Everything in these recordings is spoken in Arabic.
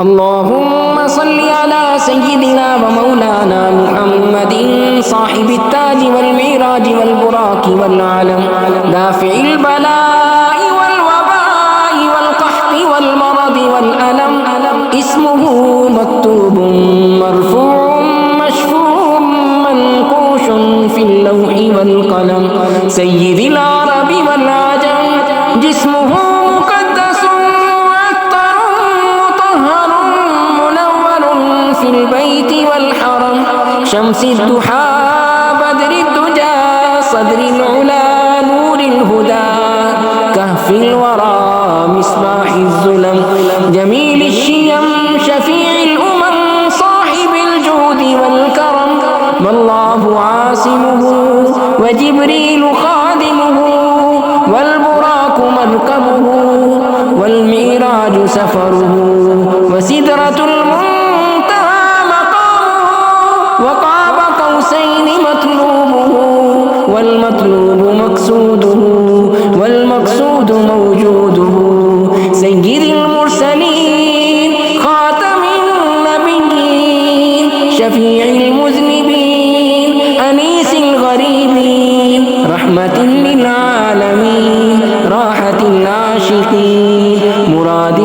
اللهم صل على سيدنا ومولانا محمد صاحب التاج والمعراج والبراق والعلم دافع البلاء والوباء والقحط والمرض والألم اسمه مكتوب مرفوع مشفوع منقوش في اللوح والقلم سيد العرب والعجم جسمه مقدس معطر مطهر منور في البيت والحرم شمس الضحى بدر الدجى صدر العلا نور الهدى كهف الورى مصباح الظلم جميل الشيم شفيع الأمم صاحب الجود والكرم والله عاصمه وجبريل خادمه والبراق مركبه والمعراج سفره وسدرة المنتهى مقامه وقاب قوسين مطلوبه والمطلوب مقصوده والمقصود موجوده سيد المرسلين خاتم النبيين شفيع المذنبين أنيس الغريبين رحمة للعالمين راحة العاشقين مراد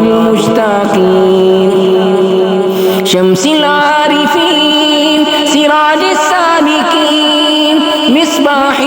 المشتاقين شمس العارفين سراج السالكين مصباح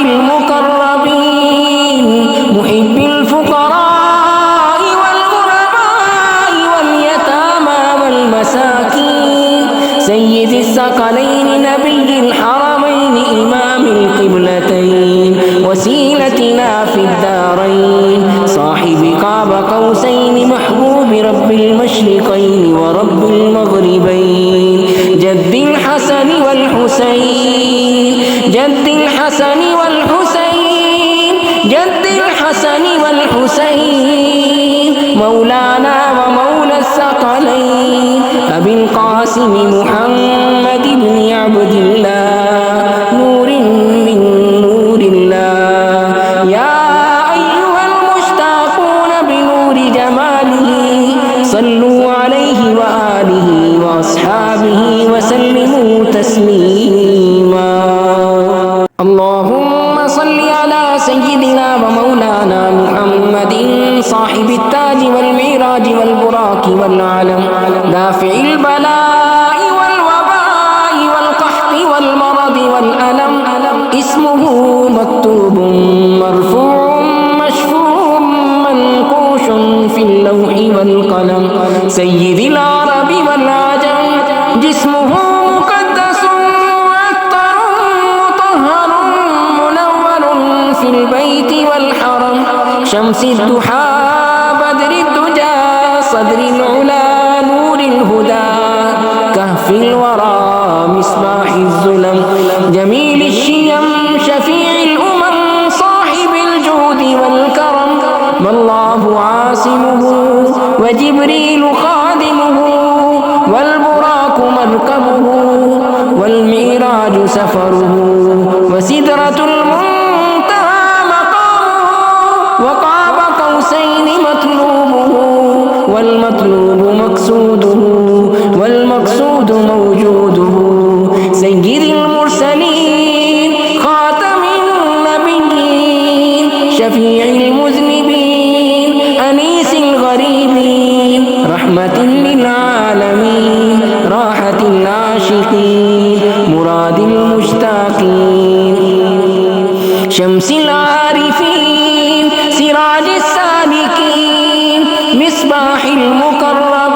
المقربين محب الفقراء والغرباء واليتامى والمساكين سيد الثقلين نبي الحرمين إمام القبلتين وسيلتنا في الدارين صاحب قاب قوسين محبوب رب المشرقين ورب المغربين جد الحسن والحسين جد الحسن والحسين جد الحسن والحسين مولانا ومولى الثقلين أبي القاسم محمد بن عبد الله نور من نور الله يا أيها المشتاقون بنور جماله صلوا عليه وآله وأصحابه وسلموا تسليما اللهم صل على سيدنا ومولانا محمد صاحب التاج والمعراج والبراق والعلم دافع البلاء والوباء والقحط والمرض والألم اسمه مكتوب مرفوع مشفوع منقوش في اللوح والقلم سيد العرب والعجم جسمه مقدس معطر مطهر منور في البيت والحرم شمس الضحى بدر الدجى صدر العلا نور الهدى كهف الورى مصباح الظلم جميل الشيم شفيع الأمم صاحب الجود والكرم والله عاصمه وجبريل خادمه والبراق مركبه والمعراج سفره وسدرة المنتهى مقامه وقاب قوسين مطلوبه والمطلوب مقصوده والمقصود موجوده سيد المرسلين خاتم النبيين شفيع المذنبين أنيس الغريبين رحمة للعالمين راحة العاشقين مراد المشتاقين شمس العارفين سراج السالكين مصباح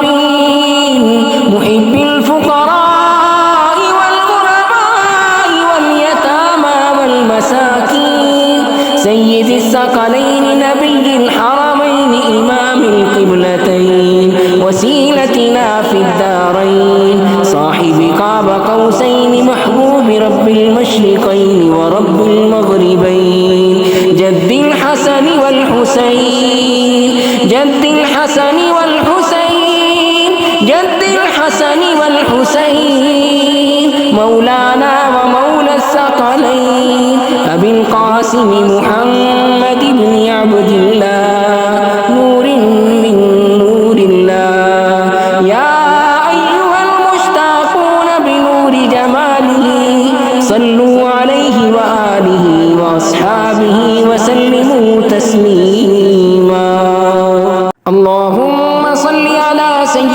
المقربين محب الفقراء والغرباء واليتامى والمساكين سيد الثقلين نبي الحرمين إمام القبلتين وسيلتنا في الدارين صاحب قاب قوسين محبوب رب المشرقين ورب المغربين جد الحسن والحسين جد الحسن والحسين جد الحسن والحسين مولانا ومولى الثقلين أبي القاسم محمد بن عبد الله نور من نور الله يا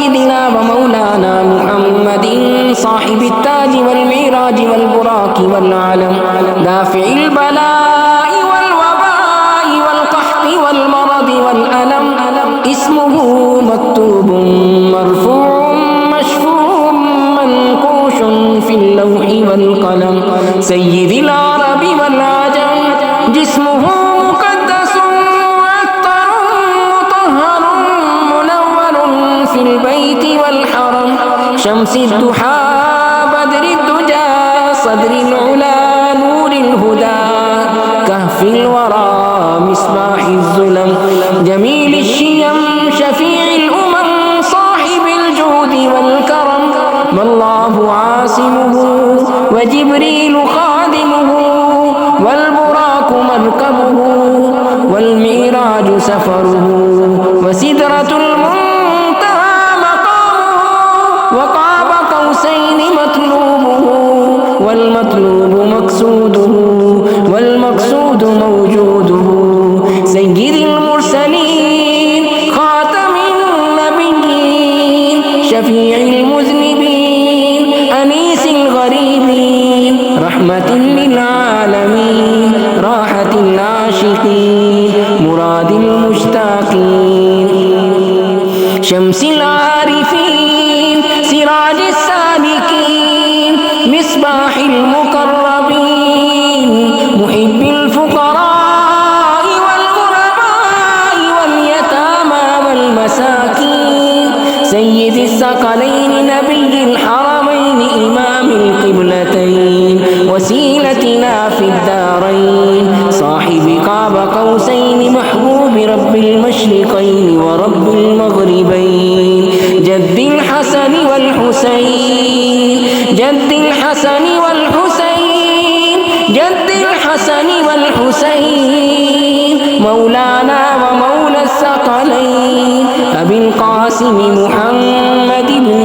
سيدنا ومولانا محمد صاحب التاج والمعراج والبراق والعلم دافع البلاء والوباء والقحط والمرض والألم اسمه مكتوب مرفوع مشفوع منقوش في اللوح والقلم سيد العرب والعجم جسمه مقدس معطر مطهر منور في البيت والحرم شمس الضحى بدر الدجى صدر العلا نور الهدى كهف الورى مصباح الظلم جميل الشيم شفيع الأمم صاحب الجود والكرم والله عاصمه وجبريل خادمه والبراق مركبه والمعراج سفره وسدرة المنتهى مقامه وقاب قوسين مطلوبه والمطلوب مقصوده والمقصود موجوده سيد المرسلين خاتم النبيين شفيع المذنبين أنيس الغريبين رحمة للعالمين راحة العاشقين مراد المشتاقين شمس العارفين سراج السالكين مصباح المقربين محب الفقراء والغرباء واليتامى والمساكين سيد الثقلين نبي الحرمين إمام القبلتين وسيلتنا في الدارين صاحب قاب قوسين محبوب رب المشرقين ورب المغربين جد الحسن والحسين جد الحسن والحسين جد الحسن والحسين مولانا ومولى الثقلين أبي القاسم محمد بن